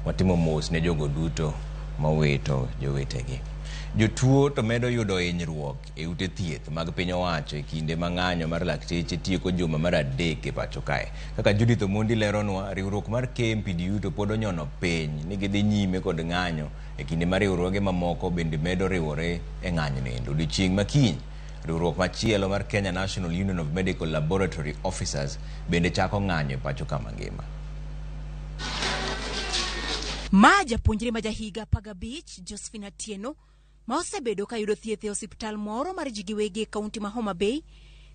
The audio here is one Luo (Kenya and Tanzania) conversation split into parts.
watimo mos ne jogo duto mawito jowetegi. Jotuo to medo yudo hinyruok e ute thieth mag piny owacho e kinde mang'anyo mar lakteche tieko juma mar 3 e pacho kae. Kaka Judith Omondi leronwa, riwruok mar KMPDU to pod onyono piny ni gidhi nyime kod ng'anyo e kinde mar riwruoge mamoko bende medo riwore e ng'anyo endo. Odiochieng' makiny, riwruok machielo mar Kenya National Union of Medical Laboratory Officers bende chako ng'anyo e pacho ka mangima. Ma japuonjre ma jahiga 15 Josephine Atieno ma osebedo ka yudo thieth e osiptal moro mar ji giwegi e kaunti ma Homabay,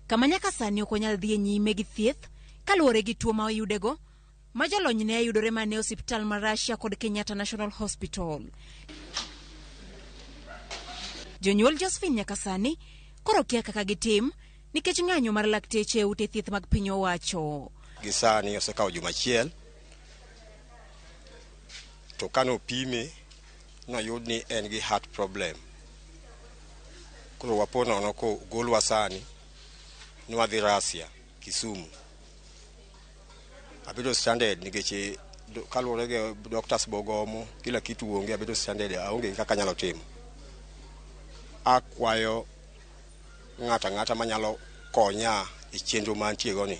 kama nyaka sani ok onyal dhi nyime gi thieth kaluwore gi tuo ma oyudego, ma jolony ne yudore mane osiptal mar Russia kod Kenyatta National Hospital. Jonyuol Josephine nyaka sani koro kia kaka gitim nikech ng'anyo mar lakteche e ute thieth mag piny owacho. Gisani osekawo juma achiel to kano pime noyud ni en gi heart problem. Koro wapono no ko golwa sani ni wadhi Russia, Kisumu. Abedo standard nikech kaluwore gi doctors bogomo kila kitu onge, abedo standard aonge kaka nyalo timo. Akwayo ng'ata manyalo konya e chenro mantie go ni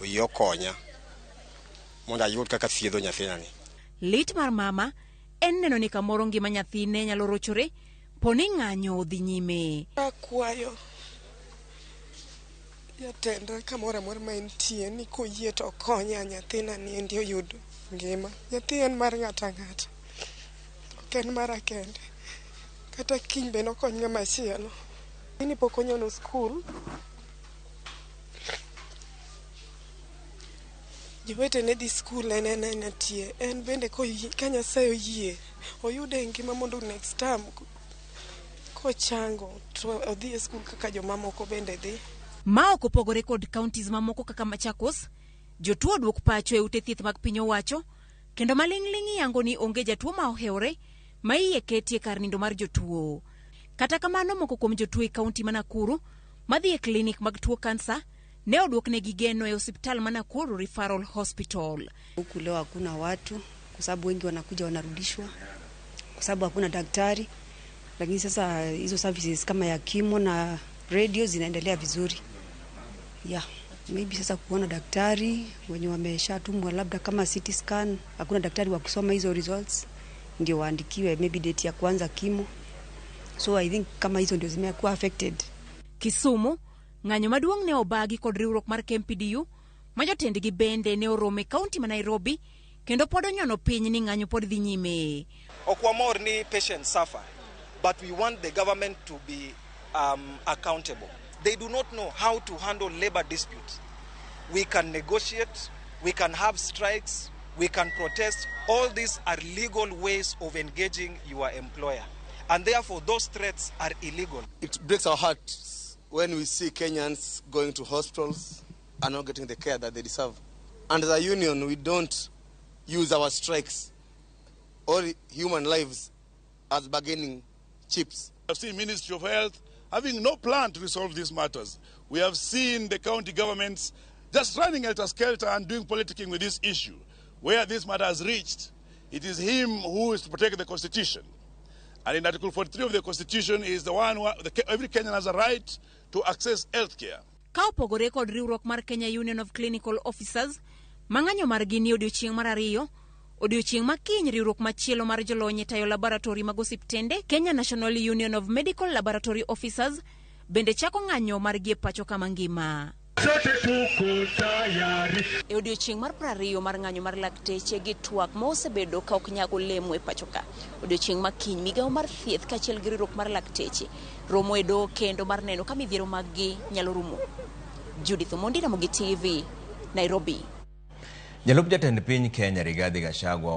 oyo konya mondo ayud kaka thiedho nyathina. Lit mar mama en neno ni kamoro ngima nyathine nyalo rochore poni ng'anyo odhi nyime. Akwayo jatenda kamoro amora ma entie ni koyie to konya nyathina ni endi oyud ngima. Nyathi en mar ng'ata ng'ata, ok en mara kende. Kata kiny be nokony ng'ama chielo. Ini pok onyono skul. Jowete ne di skul en tie. En bende ka Nyasaye oyie oyude ngima mondo next time kochango to odhi e skul kaka jomamoko bende dhi. Ma ok opogore kod counties mamoko kaka Machakos, jotuo duok pacho e ute thieth mag piny owacho, kendo maling'ling' yango ni onge jatuo ma ohewre ma iye ketie kar nindo mar jotuo. Kata kamano, moko kuom jotuo e kaunti ma Nakuru madhi e klinik mag tuo kansa ne oduoknegi geno e hospital ma Nakuru Referral Hospital. Huku leo hakuna watu kwa sababu wengi wanakuja wanarudishwa kwa sababu hakuna daktari, lakini sasa hizo services kama ya kimo na radio zinaendelea vizuri. Maybe sasa kuona daktari wenye wameshatumwa labda kama CT scan, hakuna daktari wa kusoma hizo results ndio waandikiwe maybe date ya kuanza kimo. So I think kama hizo ndio zimekuwa affected. Kisumu, ng'anyo maduong' ne obagi kod riwruok mar KMPDU ma jotendgi bende ne orome kaunti ma Nairobi kendo pod onyono piny ni ng'anyo pod dhi nyime. Okwamor ni patients suffer, but we want the government to be accountable. They do not know how to handle labor disputes. We can negotiate, we can have strikes, we can protest. All these are legal ways of engaging your employer, and therefore those threats are illegal. It breaks our hearts when we see Kenyans going to hospitals and not getting the care that they deserve. And as a union, we don't use our strikes or human lives as bargaining chips. I've seen Ministry of Health having no plan to resolve these matters. We have seen the county governments just running helter-skelter and doing politicking with this issue. Where this matter has reached, it is him who is to protect the Constitution. And in Article 43 of the Constitution is the one where every Kenyan has a right to access health care. Ka opogore kod riwruok mar Kenya Union of Clinical Officers, mang'anyo margi ni odiochieng' mar ariyo, odiochieng' makiny riwruok machielo mar jolony tayo laboratory mag osiptende, Kenya National Union of Medical Laboratory Officers, bende chako ng'anyo margi e pacho ka mangima. E odiochieng' mar 20 mar ng'anyo mar lakteche gi twak ma osebedo ka ok nyago lemo e pacho ka, odiochieng' makiny migawo mar thieth kaachiel gi riwruok mar lakteche romo e doho kendo mar neno ka midhiero mag-gi nyalo rumo. Judith Omondi, Ramogi TV, Nairobi. Jalup jatend piny Kenya Rigathi Gachagua